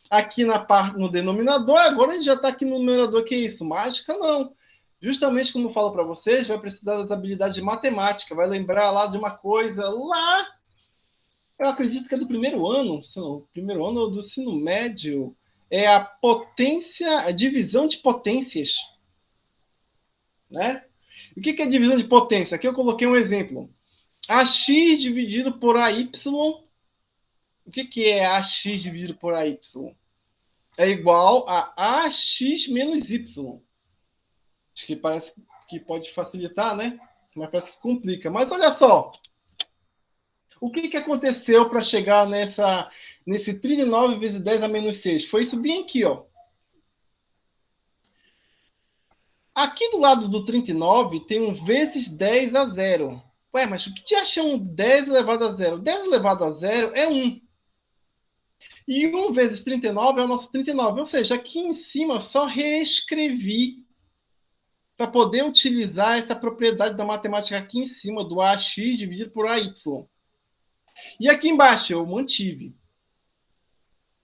aqui na parte, no denominador, agora ele já está aqui no numerador. Que é isso? Mágica? Não. Justamente como eu falo para vocês, vai precisar das habilidades de matemática. Vai lembrar lá de uma coisa lá, eu acredito que é do primeiro ano, primeiro ano do ensino médio, é a potência, a divisão de potências. Né? O que é divisão de potência? Aqui eu coloquei um exemplo. AX dividido por AY. O que é AX dividido por AY? É igual a AX menos Y. Acho que parece que pode facilitar, né? Mas parece que complica. Mas olha só. O que aconteceu para chegar nesse 39 vezes 10 a menos 6? Foi isso bem aqui, ó. Aqui do lado do 39 tem um vezes 10 a 0. Ué, mas o que te acha um 10 elevado a 0? 10 elevado a 0 é 1. E 1 vezes 39 é o nosso 39. Ou seja, aqui em cima eu só reescrevi para poder utilizar essa propriedade da matemática aqui em cima, do AX dividido por AY. E aqui embaixo eu mantive.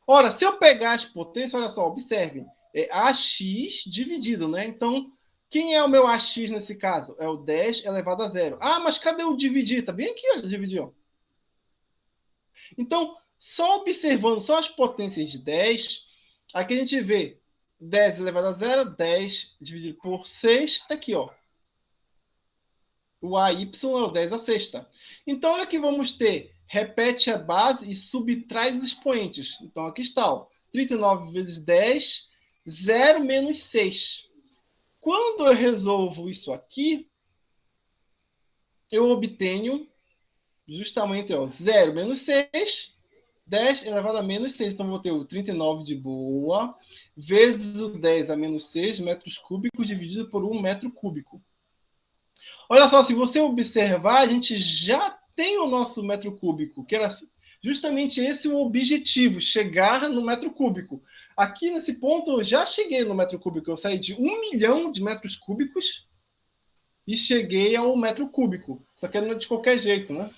Ora, se eu pegar as potências, olha só, observem. É AX dividido, né? Então, quem é o meu AX nesse caso? É o 10 elevado a 0. Ah, mas cadê o dividir? Está bem aqui, olha, dividir. Então, só observando só as potências de 10, aqui a gente vê 10 elevado a 0, 10 dividido por 6, está aqui, ó. O AY é o 10 a sexta. Então, olha que vamos ter. Repete a base e subtrai os expoentes. Então, aqui está, ó. 39 vezes 10, 0 menos 6. Quando eu resolvo isso aqui, eu obtenho justamente, ó, 0 menos 6, 10 elevado a menos 6. Então, vou ter o 39 de boa, vezes o 10 a menos 6 metros cúbicos, dividido por 1 metro cúbico. Olha só, se você observar, a gente já tem o nosso metro cúbico, que era justamente esse o objetivo, chegar no metro cúbico. Aqui nesse ponto eu já cheguei no metro cúbico, eu saí de 1 milhão de metros cúbicos e cheguei ao metro cúbico. Só que não é de qualquer jeito, né?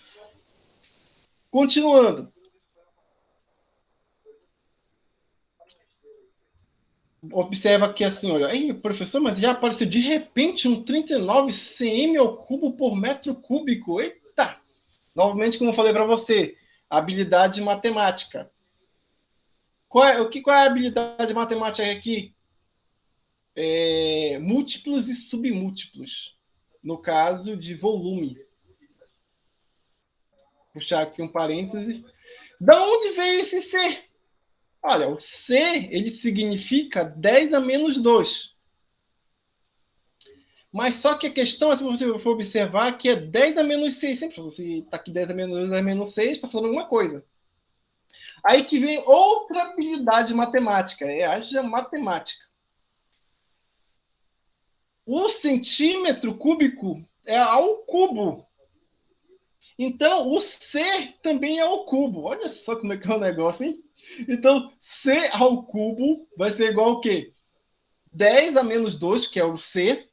Continuando. Observa aqui assim, olha. Ei, professor, mas já apareceu de repente um 39 cm ao cubo por metro cúbico. Eita! Novamente, como eu falei para você, habilidade matemática. Qual é a habilidade matemática aqui? Múltiplos e submúltiplos. No caso de volume. Vou puxar aqui um parêntese. Da onde veio esse C? Olha, o C, ele significa 10 a menos 2. Mas só que a questão é, se você for observar, que é 10 a menos 6. Sempre se está aqui 10 a menos 2, 10 a menos 6, está falando alguma coisa. Aí que vem outra habilidade matemática, haja matemática. O centímetro cúbico é ao cubo. Então, o C também é ao cubo. Olha só como é que é o negócio, hein? Então, C ao cubo vai ser igual ao quê? 10 a menos 2, que é o C,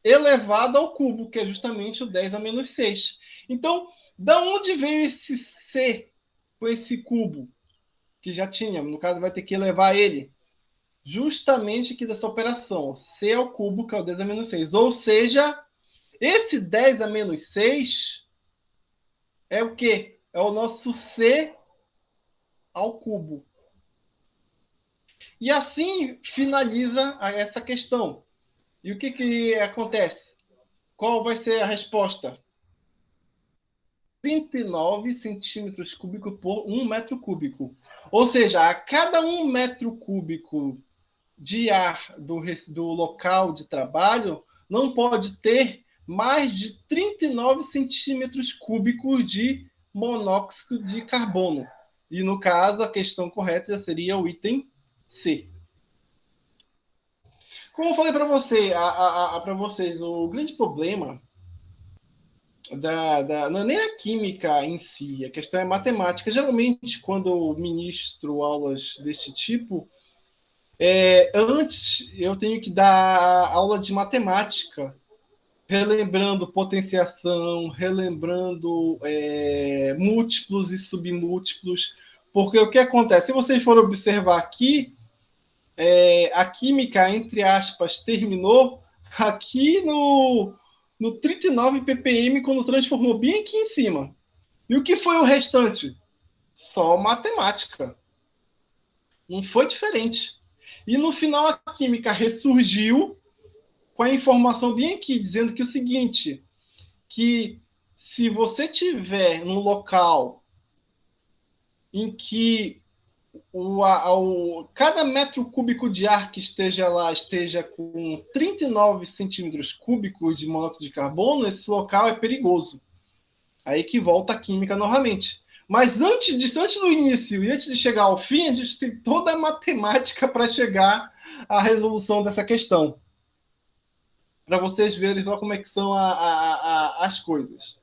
elevado ao cubo, que é justamente o 10 a menos 6. Então, da onde veio esse C com esse cubo? Que já tinha, no caso vai ter que elevar ele. Justamente aqui dessa operação, C ao cubo, que é o 10 a menos 6. Ou seja, esse 10 a menos 6 é o quê? É o nosso C ao cubo. E assim finaliza essa questão. E o que acontece? Qual vai ser a resposta? 39 centímetros cúbicos por 1 metro cúbico. Ou seja, a cada 1 metro cúbico de ar do local de trabalho, não pode ter mais de 39 centímetros cúbicos de monóxido de carbono. E, no caso, a questão correta seria o item C. Como eu falei para vocês, o grande problema não é nem a química em si, a questão é a matemática. Geralmente, quando eu ministro aulas deste tipo, antes eu tenho que dar aula de matemática, relembrando potenciação, relembrando múltiplos e submúltiplos, porque o que acontece? Se vocês forem observar aqui, a química, entre aspas, terminou aqui no 39 ppm, quando transformou bem aqui em cima. E o que foi o restante? Só matemática. Não foi diferente. E no final a química ressurgiu com a informação bem aqui, dizendo que o seguinte, que se você tiver num local em que cada metro cúbico de ar que esteja lá esteja com 39 centímetros cúbicos de monóxido de carbono, esse local é perigoso. Aí que volta a química novamente. Mas antes do início e antes de chegar ao fim, a gente tem toda a matemática para chegar à resolução dessa questão. Para vocês verem só como é que são as coisas.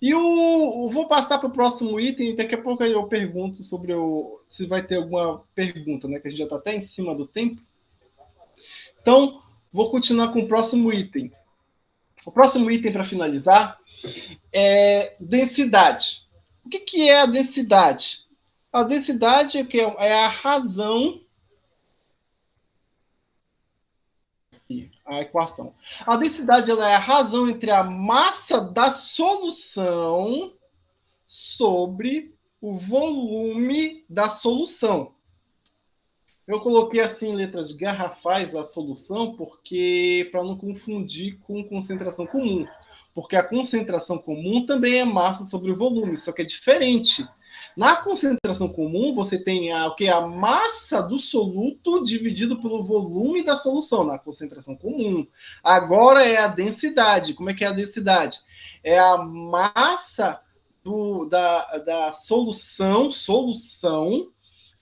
E vou passar para o próximo item, daqui a pouco eu pergunto sobre se vai ter alguma pergunta, né? Que a gente já está até em cima do tempo. Então, vou continuar com o próximo item. O próximo item, para finalizar, é densidade. O que é a densidade? A densidade é a razão... A equação. A densidade ela é a razão entre a massa da solução sobre o volume da solução. Eu coloquei assim em letras garrafais a solução, porque para não confundir com concentração comum. Porque a concentração comum também é massa sobre o volume, só que é diferente. Na concentração comum, você tem a massa do soluto dividido pelo volume da solução, na concentração comum. Agora é a densidade. Como é que é a densidade? É a massa da solução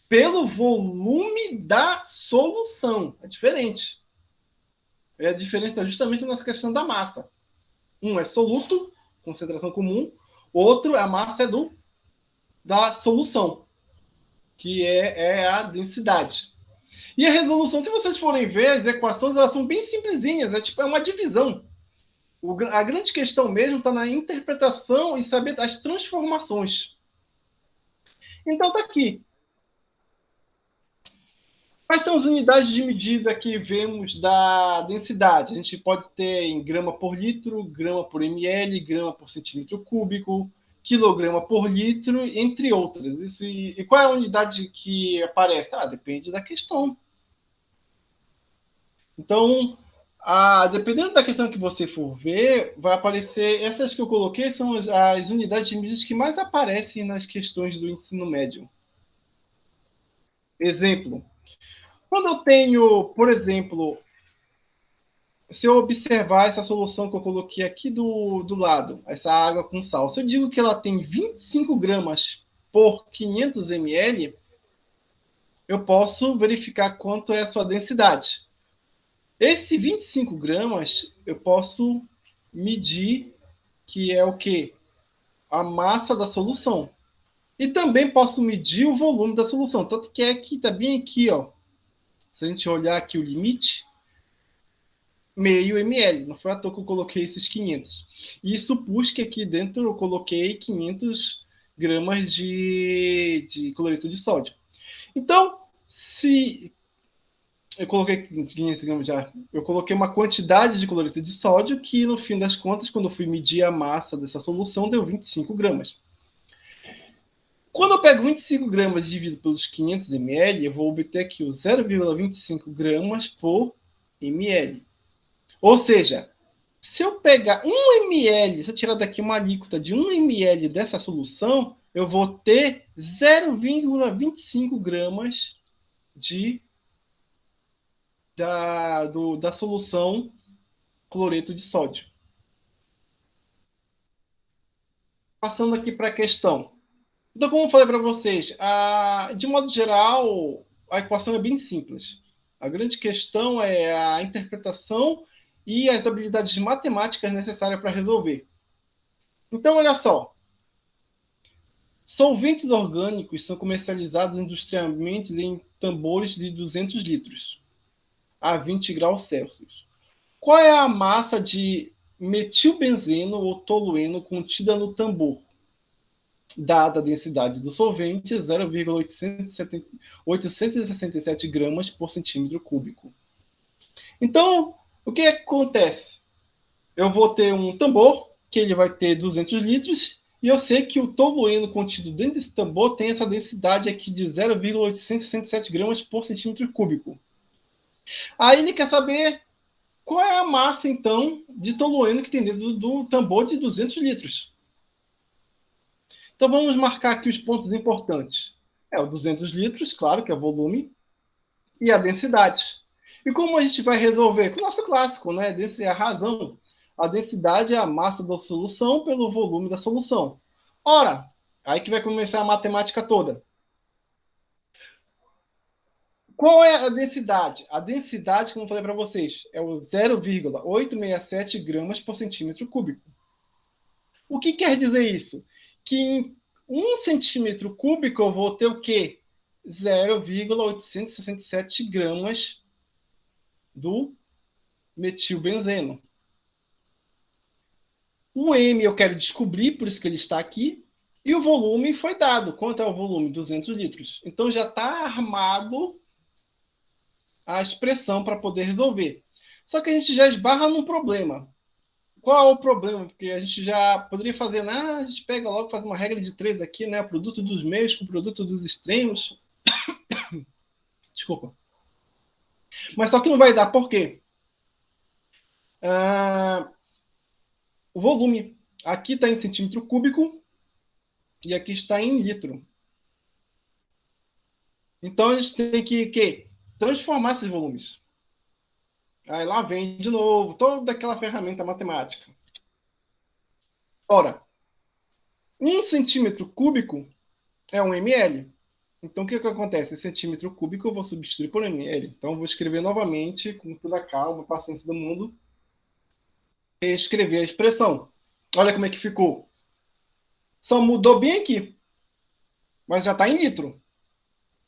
pelo volume da solução. É diferente. A diferença está justamente na questão da massa. Um é soluto, concentração comum. Outro, a massa da solução, que é a densidade. E a resolução, se vocês forem ver, as equações elas são bem simplesinhas. É uma divisão. A grande questão mesmo está na interpretação e saber as transformações. Então está aqui. Quais são as unidades de medida que vemos da densidade? A gente pode ter em grama por litro, grama por ml, grama por centímetro cúbico, quilograma por litro, entre outras. E qual é a unidade que aparece? Depende da questão. Então, dependendo da questão que você for ver, vai aparecer... Essas que eu coloquei são as unidades de medida que mais aparecem nas questões do ensino médio. Exemplo. Quando eu tenho, por exemplo, se eu observar essa solução que eu coloquei aqui do lado, essa água com sal, se eu digo que ela tem 25 gramas por 500 ml, eu posso verificar quanto é a sua densidade. Esse 25 gramas, eu posso medir, que é o quê? A massa da solução. E também posso medir o volume da solução. Tanto que está bem aqui, ó. Se a gente olhar aqui o limite, meio ml. Não foi à toa que eu coloquei esses 500. E supus que aqui dentro eu coloquei 500 gramas de cloreto de sódio. Então, se eu coloquei 500 gramas já, eu coloquei uma quantidade de cloreto de sódio que, no fim das contas, quando eu fui medir a massa dessa solução, deu 25 gramas. Quando eu pego 25 gramas e divido pelos 500 ml, eu vou obter aqui o 0,25 gramas por ml. Ou seja, se eu pegar 1 ml, se eu tirar daqui uma alíquota de 1 ml dessa solução, eu vou ter 0,25 gramas da solução cloreto de sódio. Passando aqui para a questão. Então, como eu falei para vocês, de modo geral, a equação é bem simples. A grande questão é a interpretação e as habilidades matemáticas necessárias para resolver. Então, olha só. Solventes orgânicos são comercializados industrialmente em tambores de 200 litros a 20 graus Celsius. Qual é a massa de metilbenzeno ou tolueno contida no tambor? Dada a densidade do solvente, 0,867 gramas por centímetro cúbico. Então, o que acontece? Eu vou ter um tambor, que ele vai ter 200 litros, e eu sei que o tolueno contido dentro desse tambor tem essa densidade aqui de 0,867 gramas por centímetro cúbico. Aí ele quer saber qual é a massa, então, de tolueno que tem dentro do tambor de 200 litros. Então, vamos marcar aqui os pontos importantes. É o 200 litros, claro, que é o volume, e a densidade. E como a gente vai resolver? Com o nosso clássico, né? Essa é a razão. A densidade é a massa da solução pelo volume da solução. Ora, aí que vai começar a matemática toda. Qual é a densidade? A densidade, como eu falei para vocês, é o 0,867 gramas por centímetro cúbico. O que quer dizer isso? Que em 1 centímetro cúbico eu vou ter o quê? 0,867 gramas do metilbenzeno. O M eu quero descobrir, por isso que ele está aqui. E o volume foi dado. Quanto é o volume? 200 litros. Então já está armado a expressão para poder resolver. Só que a gente já esbarra num problema. Qual é o problema? Porque a gente já poderia fazer, a gente pega logo, faz uma regra de 3 aqui, né? Produto dos meios com produto dos extremos. Desculpa. Mas só que não vai dar, por quê? O volume aqui está em centímetro cúbico e aqui está em litro. Então, a gente tem que transformar esses volumes. Aí lá vem de novo toda aquela ferramenta matemática. Ora, 1 centímetro cúbico é 1 ml. Então, o que acontece? Esse centímetro cúbico eu vou substituir por ml. Então, eu vou escrever novamente, com toda a calma, paciência do mundo, e escrever a expressão. Olha como é que ficou. Só mudou bem aqui. Mas já está em litro.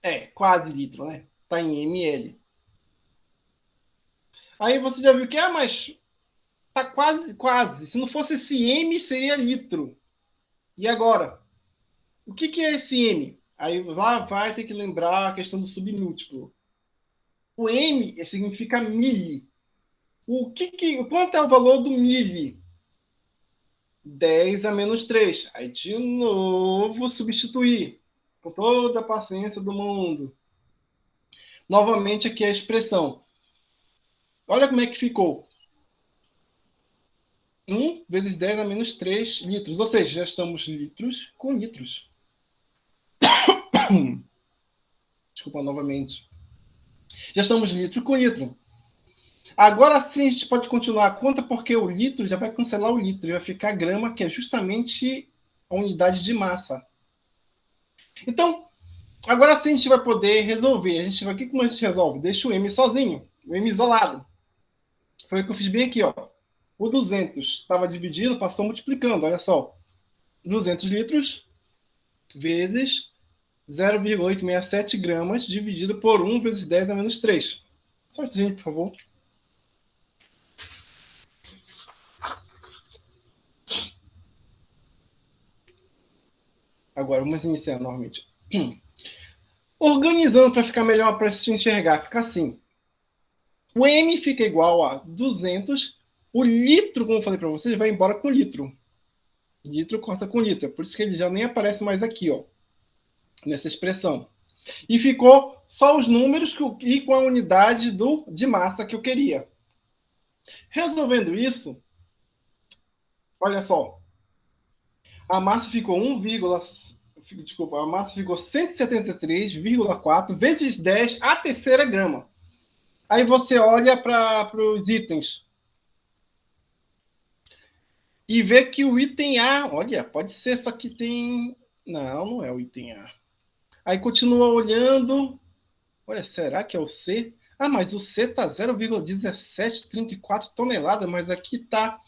É, quase litro, né? Está em ml. Aí você já viu que, mas tá quase, quase. Se não fosse esse M, seria litro. E agora? O que é esse M? Aí lá vai ter que lembrar a questão do submúltiplo. O M significa mili. Quanto é o valor do mili? 10 a menos 3. Aí de novo substituir. Com toda a paciência do mundo. Novamente aqui a expressão. Olha como é que ficou. 1 vezes 10 a menos 3 litros. Ou seja, já estamos litros com litros. Desculpa novamente. Já estamos litro com litro. Agora sim a gente pode continuar a conta, porque o litro já vai cancelar o litro e vai ficar grama, que é justamente a unidade de massa. Então, agora sim a gente vai poder resolver. Como a gente resolve? Deixa o M sozinho, o M isolado. Foi o que eu fiz bem aqui, ó. O 200 estava dividido, passou multiplicando, olha só. 200 litros vezes 0,867 gramas dividido por 1 vezes 10 a menos 3. Só isso, gente, por favor. Agora, vamos iniciar novamente. Organizando para ficar melhor para a gente enxergar, fica assim. O M fica igual a 200. O litro, como eu falei para vocês, vai embora com litro. Litro corta com litro. Por isso que ele já nem aparece mais aqui, ó, nessa expressão. E ficou só os números e com a unidade de massa que eu queria. Resolvendo isso, olha só. A massa ficou 173,4 vezes 10 a terceira grama. Aí você olha para os itens e vê que o item A, olha, pode ser, só que tem... Não é o item A. Aí continua olhando. Olha, será que é o C? Ah, mas o C está 0,1734 toneladas, mas aqui está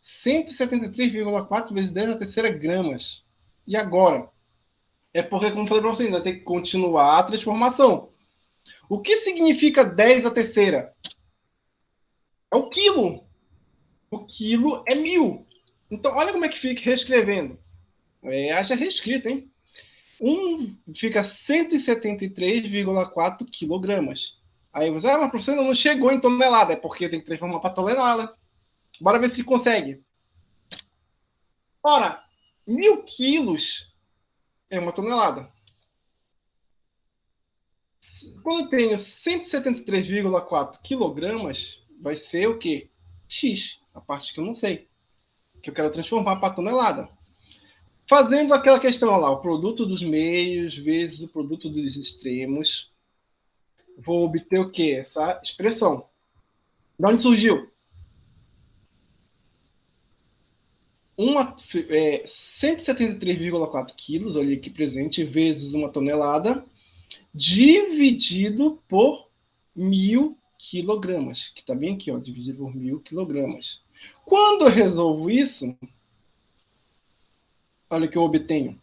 173,4 vezes 10 a terceira gramas. E agora? É porque, como eu falei para você, ainda tem que continuar a transformação. O que significa 10 a terceira? É o quilo. O quilo é 1000. Então, olha como é que fica reescrevendo. Haja reescrito, hein? Fica 173,4 quilogramas. Aí você, mas professor, não chegou em tonelada. É porque tem que transformar para tonelada. Bora ver se consegue. Ora, 1000 quilos é uma tonelada. Quando eu tenho 173,4 quilogramas, vai ser o quê? X, a parte que eu não sei. Que eu quero transformar para tonelada. Fazendo aquela questão lá, o produto dos meios vezes o produto dos extremos, vou obter o quê? Essa expressão. De onde surgiu? 173,4 quilos, olha aqui presente, vezes uma tonelada, dividido por 1000 quilogramas, que está bem aqui, ó, dividido por 1000 quilogramas. Quando eu resolvo isso, olha o que eu obtenho.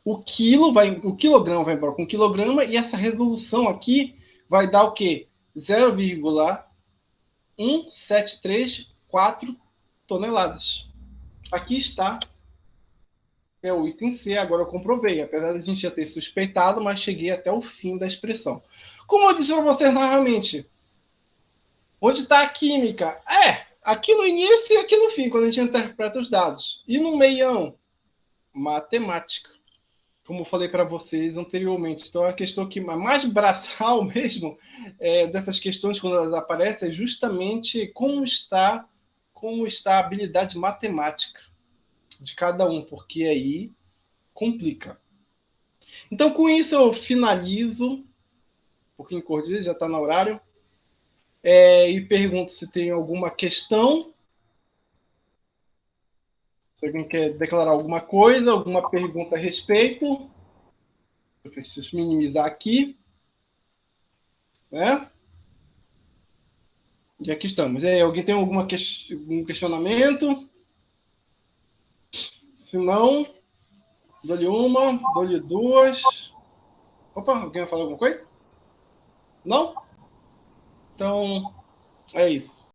O quilograma vai embora com quilograma, e essa resolução aqui vai dar o quê? 0,1734 toneladas. Aqui está. É o item C, agora eu comprovei. Apesar de a gente já ter suspeitado, mas cheguei até o fim da expressão. Como eu disse para vocês novamente, onde está a química? Aqui no início e aqui no fim, quando a gente interpreta os dados. E no meião? Matemática. como eu falei para vocês anteriormente. Então, a questão que mais braçal mesmo dessas questões, quando elas aparecem, é justamente como está a habilidade matemática de cada um, porque aí complica. Então, com isso, eu finalizo. Um pouquinho corrido, já está no horário. E pergunto se tem alguma questão. Se alguém quer declarar alguma coisa, alguma pergunta a respeito. Deixa eu minimizar aqui. Né? E aqui estamos. Alguém tem algum questionamento? Se não, dou-lhe uma, dou-lhe duas. Opa, alguém vai falar alguma coisa? Não? Então, é isso.